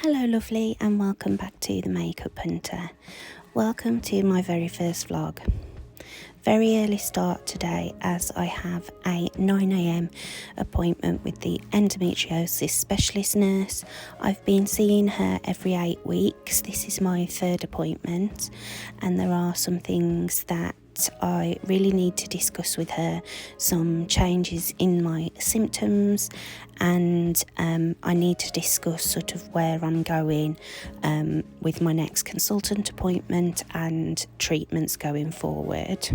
Hello lovely, and welcome back to the Makeup Hunter. Welcome to my very first vlog. Very early start today as I have a 9 a.m. appointment with the endometriosis specialist nurse. I've been seeing her every 8 weeks. This is my third appointment, and there are some things that I really need to discuss with her, some changes in my symptoms, and I need to discuss sort of where I'm going with my next consultant appointment and treatments going forward.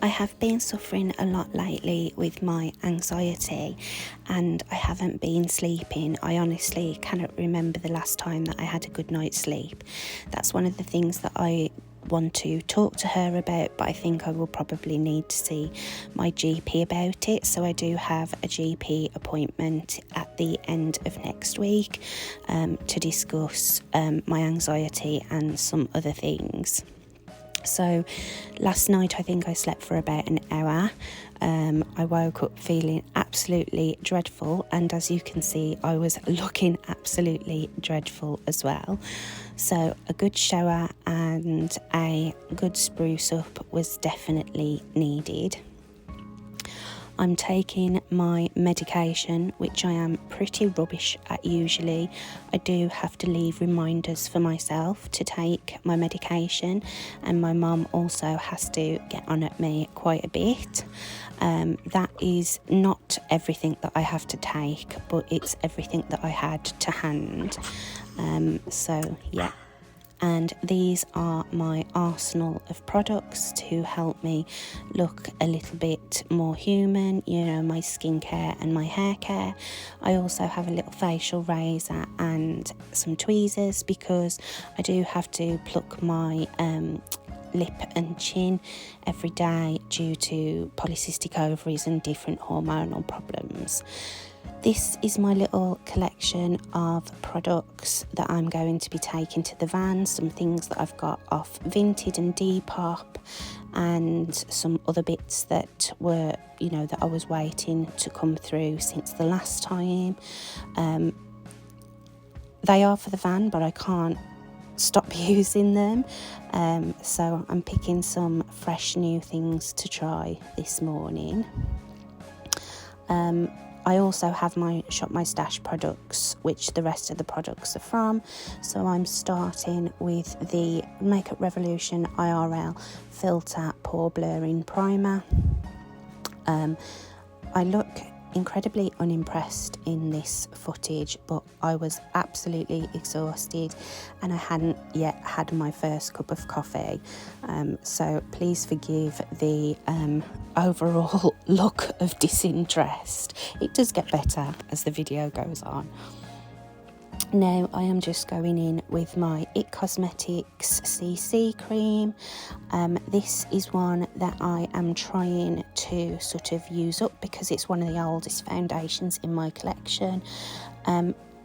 I have been suffering a lot lately with my anxiety, and I haven't been sleeping. I honestly cannot remember the last time that I had a good night's sleep. That's one of the things that I want to talk to her about, but I think I will probably need to see my GP about it. So I do have a GP appointment at the end of next week to discuss my anxiety and some other things. So last night I think I slept for about an hour. I woke up feeling absolutely dreadful, and as you can see I was looking absolutely dreadful as well. So a good shower and a good spruce up was definitely needed. I'm taking my medication, which I am pretty rubbish at usually. I do have to leave reminders for myself to take my medication, and my mum also has to get on at me quite a bit. That is not everything that I have to take, but it's everything that I had to hand. So yeah. And these are my arsenal of products to help me look a little bit more human, you know, my skincare and my hair care. I also have a little facial razor and some tweezers because I do have to pluck my lip and chin every day due to polycystic ovaries and different hormonal problems. This is my little collection of products that I'm going to be taking to the van, some things that I've got off Vinted and Depop, and some other bits that were, you know, that I was waiting to come through since the last time. They are for the van, but I can't stop using them. So I'm picking some fresh new things to try this morning. I also have my Shop My Stash products, which the rest of the products are from. So I'm starting with the Makeup Revolution IRL Filter Pore Blurring Primer. I look incredibly unimpressed in this footage, but I was absolutely exhausted and I hadn't yet had my first cup of coffee, so please forgive the overall look of disinterest. It does get better as the video goes on. Now I am just going in with my It Cosmetics CC cream. This is one that I am trying to sort of use up because it's one of the oldest foundations in my collection.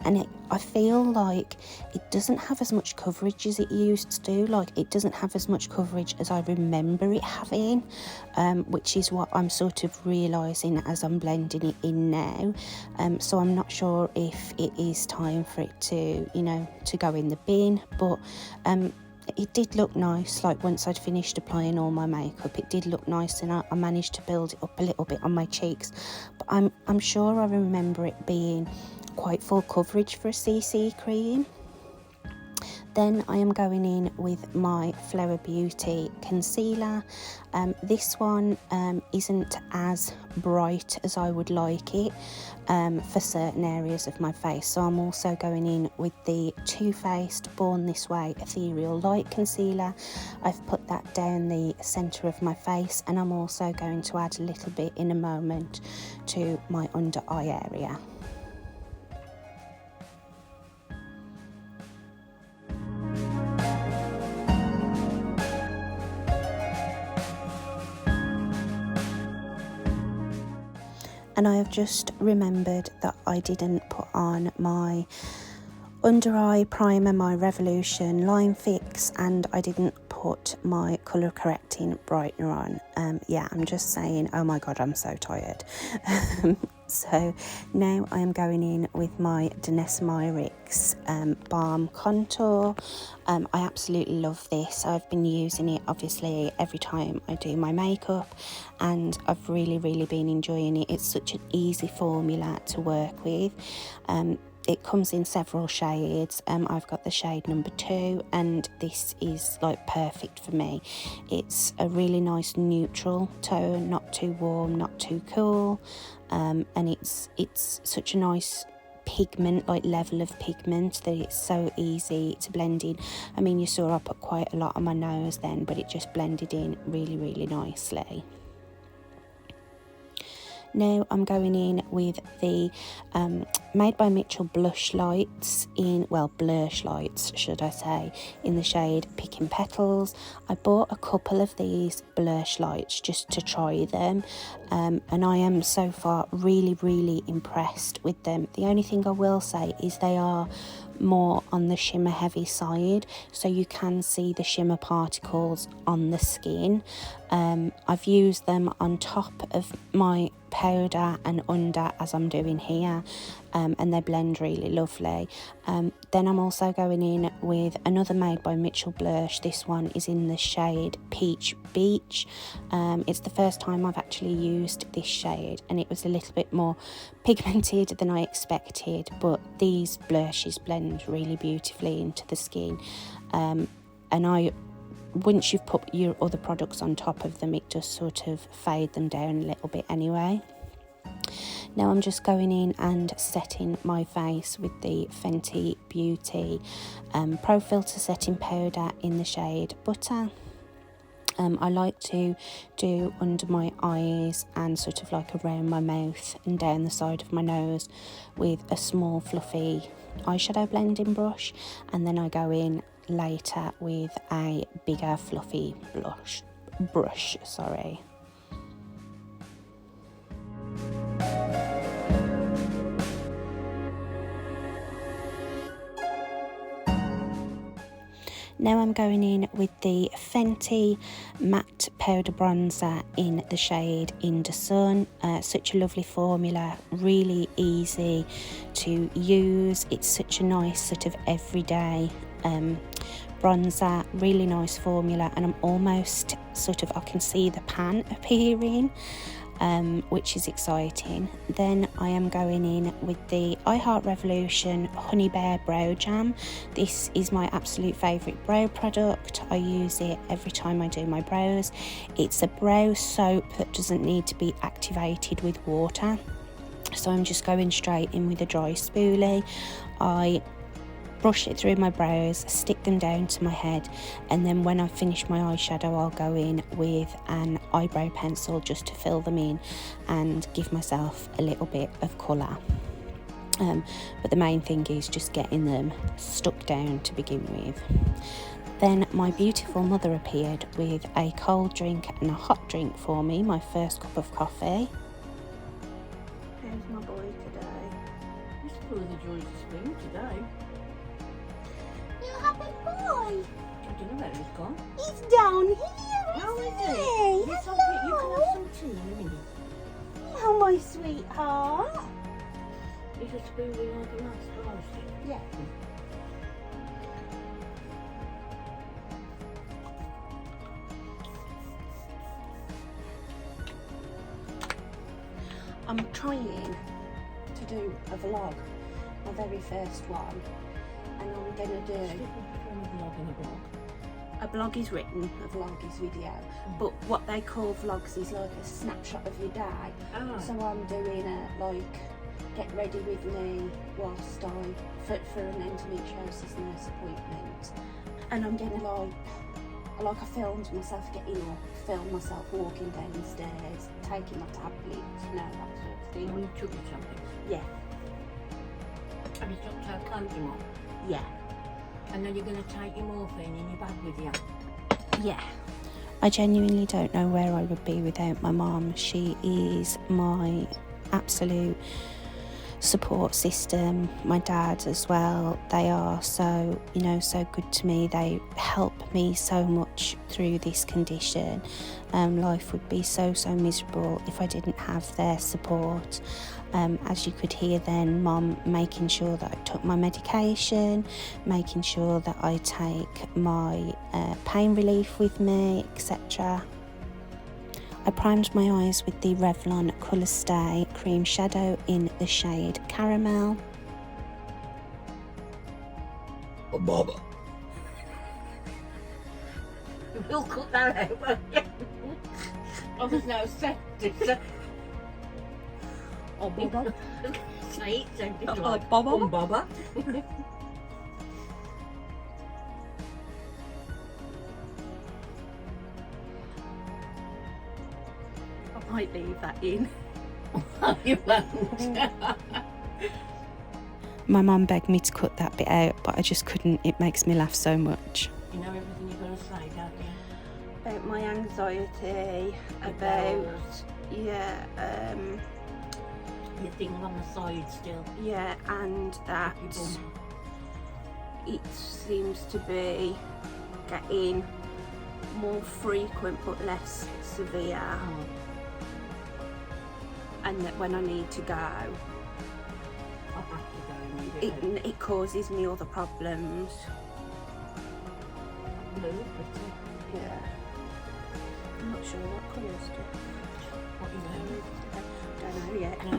And I feel like it doesn't have as much coverage as it used to do. Like, it doesn't have as much coverage as I remember it having, which is what I'm sort of realising as I'm blending it in now. So I'm not sure if it is time for it to, you know, to go in the bin, but it did look nice. Like, once I'd finished applying all my makeup, it did look nice, and I managed to build it up a little bit on my cheeks. But I'm sure I remember it being quite full coverage for a CC cream. Then I am going in with my Flower Beauty concealer. This one isn't as bright as I would like it for certain areas of my face. So I'm also going in with the Too Faced Born This Way Ethereal Light Concealer. I've put that down the centre of my face, and I'm also going to add a little bit in a moment to my under eye area. And I have just remembered that I didn't put on my under eye primer, my Revolution Line Fix, and I didn't put my colour correcting brightener on. Yeah, I'm just saying, oh my god, I'm so tired. So now I am going in with my Denesmyrix Balm Contour. I absolutely love this. I've been using it obviously every time I do my makeup, and I've really been enjoying it. It's such an easy formula to work with. It comes in several shades. I've got the shade number 2, and this is like perfect for me. It's a really nice neutral tone, not too warm, not too cool, and it's such a nice pigment, like level of pigment, that it's so easy to blend in. I mean, you saw I put quite a lot on my nose then, but it just blended in really nicely. Now I'm going in with the Made by Mitchell blush lights blush lights should I say, in the shade Picking Petals. I bought a couple of these blush lights just to try them, and I am so far really impressed with them. The only thing I will say is they are more on the shimmer heavy side, so you can see the shimmer particles on the skin. I've used them on top of my powder and under, as I'm doing here, and they blend really lovely. Then I'm also going in with another Made by Mitchell blush. This one is in the shade Peach Beach. It's the first time I've actually used this shade, and it was a little bit more pigmented than I expected, but these blushes blend really beautifully into the skin, and once you've put your other products on top of them, it does sort of fade them down a little bit anyway. Now I'm just going in and setting my face with the Fenty Beauty Pro Filter Setting Powder in the shade Butter. I like to do under my eyes and sort of like around my mouth and down the side of my nose with a small fluffy eyeshadow blending brush, and then I go in later with a bigger fluffy brush. Now I'm going in with the Fenty Matte Powder Bronzer in the shade In the Sun. Such a lovely formula, really easy to use. It's such a nice sort of everyday bronzer, really nice formula, and I'm almost I can see the pan appearing, which is exciting. Then I am going in with the I Heart Revolution Honey Bear Brow Jam. This is my absolute favourite brow product. I use it every time I do my brows. It's a brow soap that doesn't need to be activated with water, so I'm just going straight in with a dry spoolie. I brush it through my brows, stick them down to my head, and then when I finish my eyeshadow, I'll go in with an eyebrow pencil just to fill them in and give myself a little bit of colour. But the main thing is just getting them stuck down to begin with. Then my beautiful mother appeared with a cold drink and a hot drink for me, my first cup of coffee. How's my boy today? He's full of the joys of spring today. Happy boy. I don't know where he's gone. He's down here, How isn't is he? it? Hello. You can have some tea in a minute. Oh, my sweetheart. Is a spoon we like a nice slice? Yeah. I'm trying to do a vlog, my very first one, and I'm going to do a blog is written, a vlog is video, but what they call vlogs is like a snapshot of your day. So I'm doing a get ready with me whilst for an endometriosis nurse appointment, and I'm gonna I filmed myself getting up, filmed myself walking down the stairs, taking my tablets, that sort of thing. When you took your tablets? Yeah. Have you took our clothing off? Yeah. And then you're going to take your morphine in your bag with you? Yeah. I genuinely don't know where I would be without my mum. She is my absolute support system. My dad as well, they are so, so good to me. They help me so much through this condition. Life would be so miserable if I didn't have their support. As you could hear then, Mum making sure that I took my medication, making sure that I take my pain relief with me, etc. I primed my eyes with the Revlon Colour Stay Cream Shadow in the shade Caramel. Oh, Baba. We'll cut that out, won't you? Oh, there's no set, is there? Oh, Baba. Say it, sounded Oh, like Baba. Baba. I might leave that in. You won't. My mum begged me to cut that bit out, but I just couldn't. It makes me laugh so much. You know everything you're going to say, don't you? About my anxiety, Your thing on the side still. and that Your bum. it seems to be getting more frequent but less severe, Oh, and that when I need to go, I have to go and leave it. it causes me other problems. Blue, pretty. Yeah. I'm not sure what colours do. What you wearing? Don't know yet. No.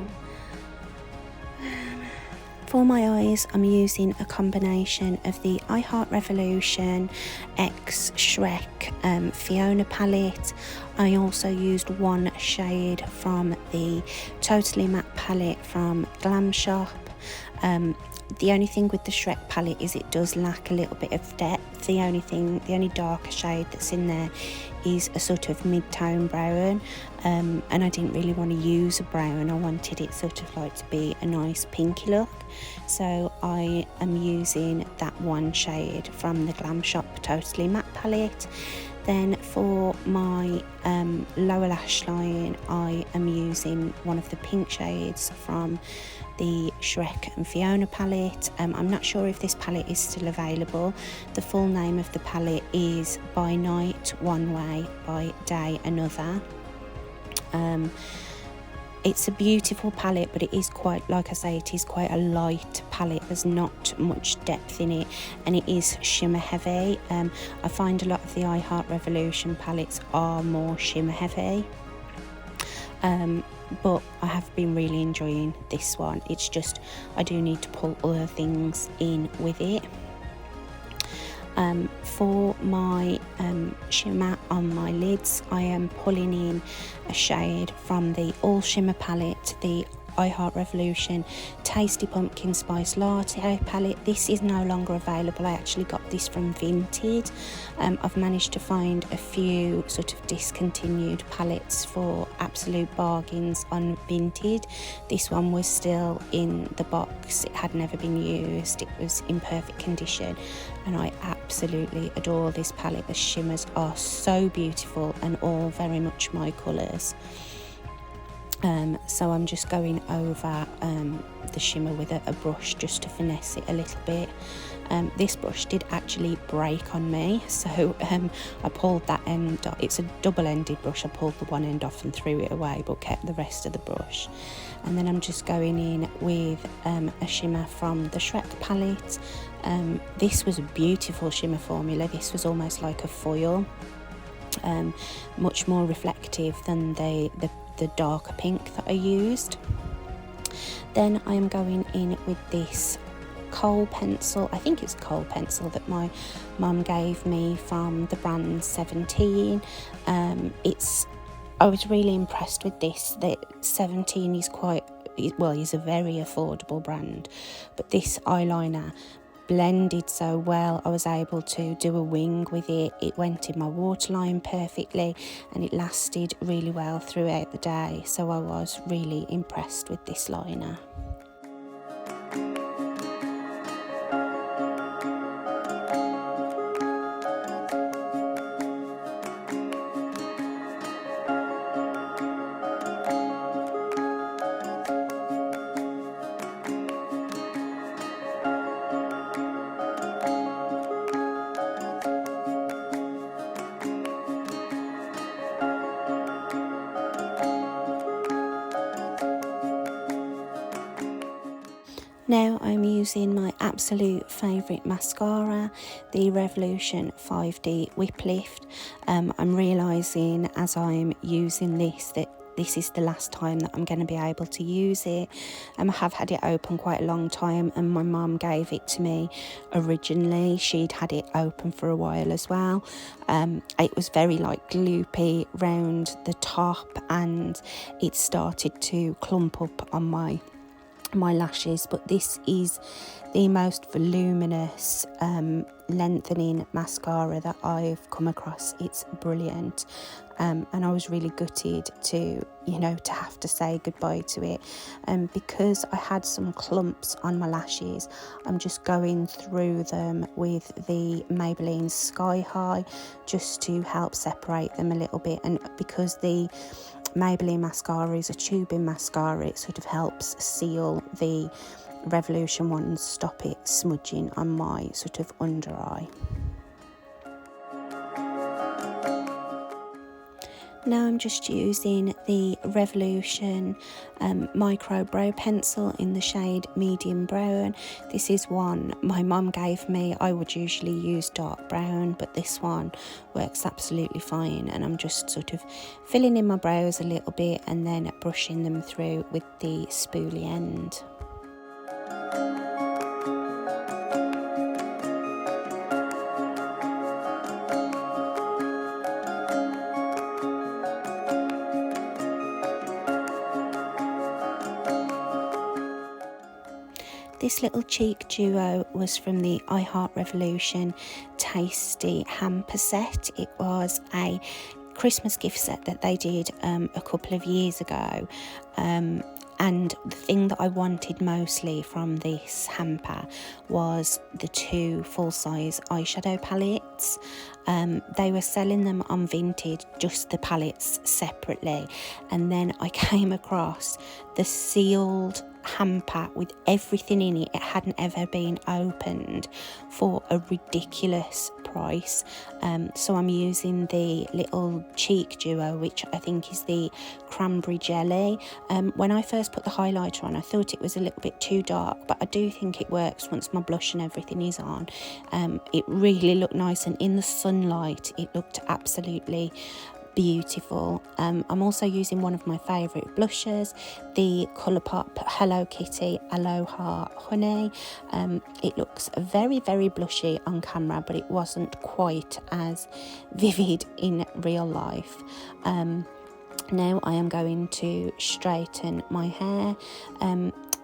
For my eyes, I'm using a combination of the I Heart Revolution X Shrek Fiona palette. I also used one shade from the Totally Matte palette from Glam Shop. The only thing with the Shrek palette is it does lack a little bit of depth. The only darker shade that's in there is a sort of mid-tone brown, and I didn't really want to use a brown. I wanted it sort of like to be a nice pinky look, so I am using that one shade from the Glam Shop Totally Matte palette. Then for my lower lash line, I am using one of the pink shades from the Shrek and Fiona palette. I'm not sure if this palette is still available. The full name of the palette is By Night One Way, By Day Another. It's a beautiful palette, but it is quite, like I say, it is quite a light palette. There's not much depth in it, and it is shimmer heavy. I find a lot of the I Heart Revolution palettes are more shimmer heavy. But I have been really enjoying this one. It's just I do need to pull other things in with it. For my shimmer on my lids, I am pulling in a shade from the All Shimmer palette, the I Heart Revolution Tasty Pumpkin Spice Latte palette. This is no longer available. I actually got this from Vinted. I've managed to find a few sort of discontinued palettes for absolute bargains on Vinted. This one was still in the box. It had never been used. It was in perfect condition, and I absolutely adore this palette. The shimmers are so beautiful and all very much my colours. So I'm just going over the shimmer with a brush just to finesse it a little bit. This brush did actually break on me, so I pulled that end off. It's a double-ended brush. I pulled the one end off and threw it away, but kept the rest of the brush. And then I'm just going in with a shimmer from the Shrek palette. This was a beautiful shimmer formula. This was almost like a foil, much more reflective than the darker pink that I used. Then I am going in with this kohl pencil. I think it's a kohl pencil that my mum gave me from the brand 17. I was really impressed with this. The 17 is is a very affordable brand, but this eyeliner blended so well. I was able to do a wing with it. It went in my waterline perfectly, and it lasted really well throughout the day, so I was really impressed with this liner. Now I'm using my absolute favourite mascara, the Revolution 5D Whip Lift. I'm realising as I'm using this that this is the last time that I'm going to be able to use it. I have had it open quite a long time, and my mum gave it to me originally. She'd had it open for a while as well. It was very like gloopy round the top, and it started to clump up on my lashes, but this is the most voluminous lengthening mascara that I've come across. It's brilliant, and I was really gutted to have to say goodbye to it, because I had some clumps on my lashes. I'm just going through them with the Maybelline Sky High just to help separate them a little bit, and because the Maybelline mascara is a tubing mascara, it sort of helps seal the Revolution ones, stop it smudging on my sort of under eye. Now I'm just using the Revolution micro brow pencil in the shade medium brown. This is one my mum gave me. I would usually use dark brown, but this one works absolutely fine, and I'm just sort of filling in my brows a little bit and then brushing them through with the spoolie end. This little cheek duo was from the I Heart Revolution Tasty Hamper set. It was a Christmas gift set that they did a couple of years ago. And the thing that I wanted mostly from this hamper was the 2 full-size eyeshadow palettes. They were selling them on Vinted, just the palettes separately. And then I came across the sealed hamper with everything in it. It hadn't ever been opened, for a ridiculous price. So I'm using the little cheek duo, which I think is the cranberry jelly. When I first put the highlighter on, I thought it was a little bit too dark, but I do think it works once my blush and everything is on. It really looked nice, and in the sunlight it looked absolutely beautiful. I'm also using one of my favourite blushes, the Colourpop Hello Kitty Aloha Honey. It looks very, very blushy on camera, but it wasn't quite as vivid in real life. Now I am going to straighten my hair.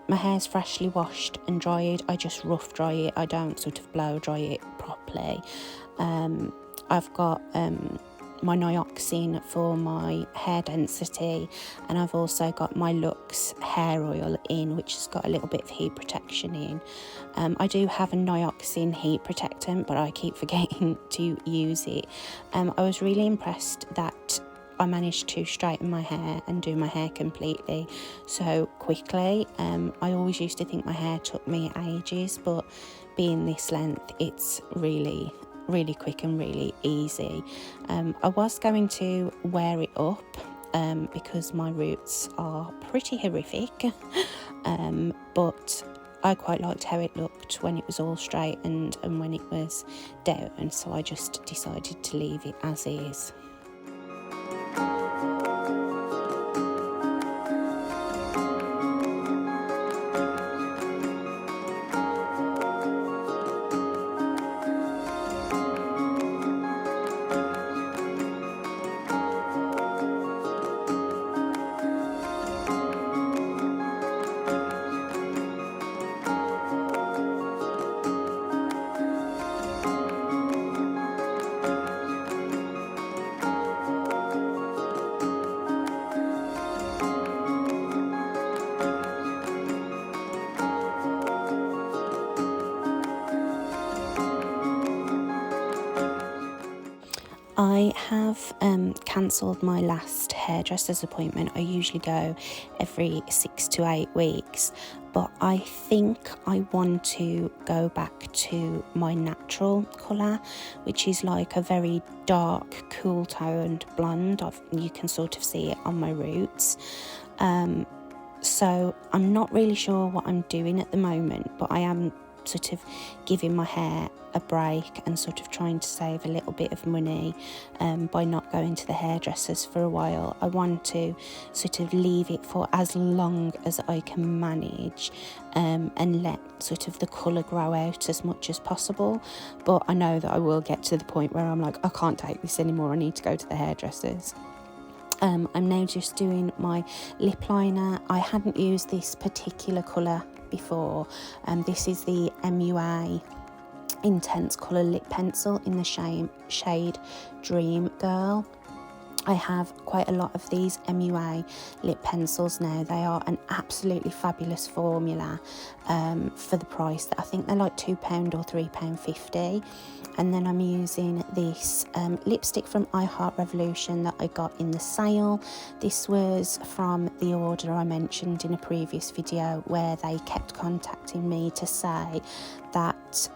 My hair's freshly washed and dried. I just rough dry it. I don't sort of blow dry it properly. I've got my Nioxin for my hair density, and I've also got my Lux hair oil in, which has got a little bit of heat protection in. I do have a Nioxin heat protectant, but I keep forgetting to use it. I was really impressed that I managed to straighten my hair and do my hair completely so quickly. I always used to think my hair took me ages, but being this length, it's really quick and really easy. I was going to wear it up because my roots are pretty horrific, but I quite liked how it looked when it was all straightened and when it was down, so I just decided to leave it as is. I have cancelled my last hairdresser's appointment. I usually go every 6 to 8 weeks, but I think I want to go back to my natural colour, which is like a very dark, cool toned blonde. You can sort of see it on my roots. So I'm not really sure what I'm doing at the moment, but I am sort of giving my hair a break and sort of trying to save a little bit of money by not going to the hairdressers for a while. I want to sort of leave it for as long as I can manage and let sort of the colour grow out as much as possible. But I know that I will get to the point where I'm like, I can't take this anymore, I need to go to the hairdressers. I'm now just doing my lip liner. I hadn't used this particular colour before. This is the MUA Intense Colour Lip Pencil in the shade Dream Girl. I have quite a lot of these MUA lip pencils now. They are an absolutely fabulous formula for the price. I think they're like £2 or £3.50. And then I'm using this lipstick from iHeart Revolution that I got in the sale. This was from the order I mentioned in a previous video, where they kept contacting me to say that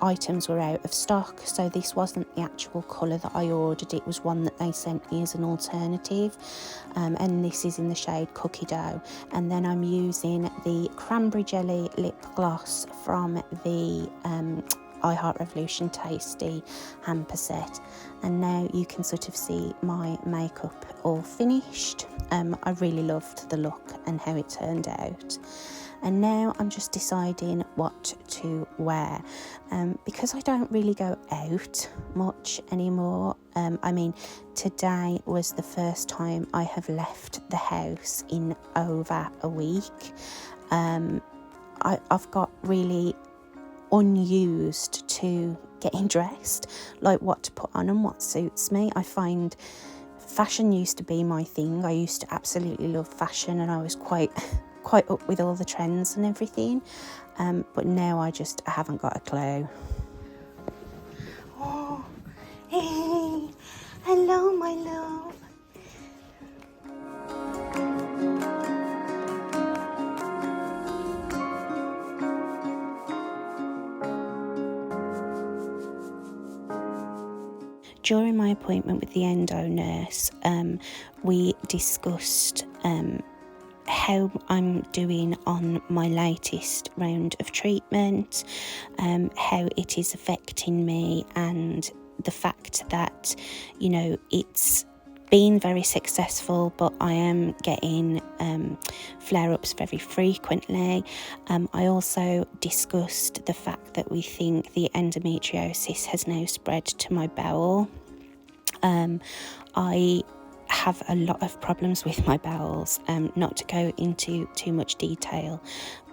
items were out of stock. So this wasn't the actual colour that I ordered, it was one that they sent me as an alternative. And this is in the shade Cookie Dough. And then I'm using the Cranberry Jelly lip gloss from the iHeart Revolution Tasty hamper set. And now you can sort of see my makeup all finished. I really loved the look and how it turned out. And now I'm just deciding what to wear, because I don't really go out much anymore. I mean, today was the first time I have left the house in over a week. I've got really unused to getting dressed, like what to put on and what suits me. I find fashion used to be my thing. I used to absolutely love fashion, and I was quite up with all the trends and everything, but now I haven't got a clue. Oh, hey, hello, my love. During my appointment with the endo nurse, we discussed how I'm doing on my latest round of treatment, how it is affecting me, and the fact that, you know, it's been very successful, but I am getting flare-ups very frequently. I also discussed the fact that we think the endometriosis has now spread to my bowel. I have a lot of problems with my bowels, not to go into too much detail,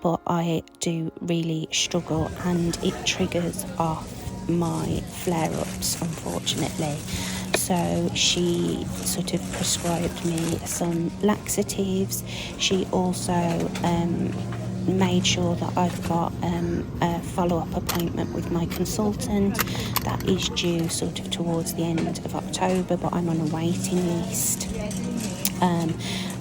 but I do really struggle, and it triggers off my flare-ups, unfortunately. So she sort of prescribed me some laxatives. She also made sure that I've got a follow-up appointment with my consultant that is due sort of towards the end of October, but I'm on a waiting list.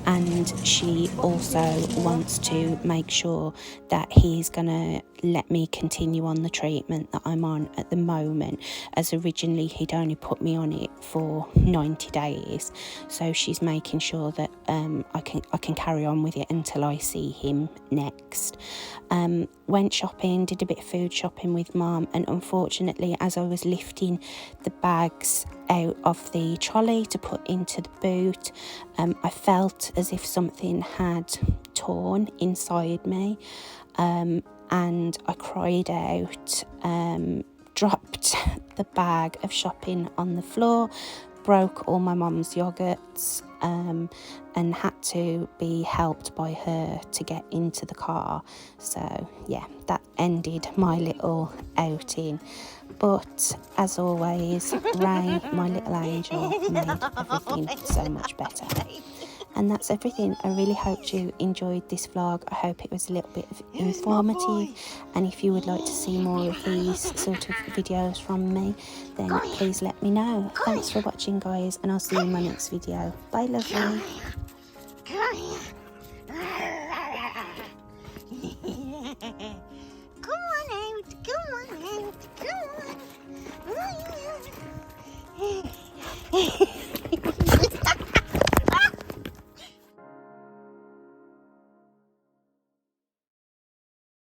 And she also wants to make sure that he's going to let me continue on the treatment that I'm on at the moment, as originally he'd only put me on it for 90 days. So she's making sure that I can carry on with it until I see him next. Went shopping, did a bit of food shopping with Mum, and unfortunately, as I was lifting the bags out of the trolley to put into the boot, I felt as if something had torn inside me, and I cried out, dropped the bag of shopping on the floor, broke all my mum's yogurts, and had to be helped by her to get into the car. So yeah, that ended my little outing. But as always, Ray, my little angel, made everything so much better. And that's everything. I really hope you enjoyed this vlog. I hope it was a little bit informative. And if you would like to see more of these sort of videos from me, then please let me know. Thanks for watching, guys, and I'll see you in my next video. Bye, lovely. Come on out, come on out, come on.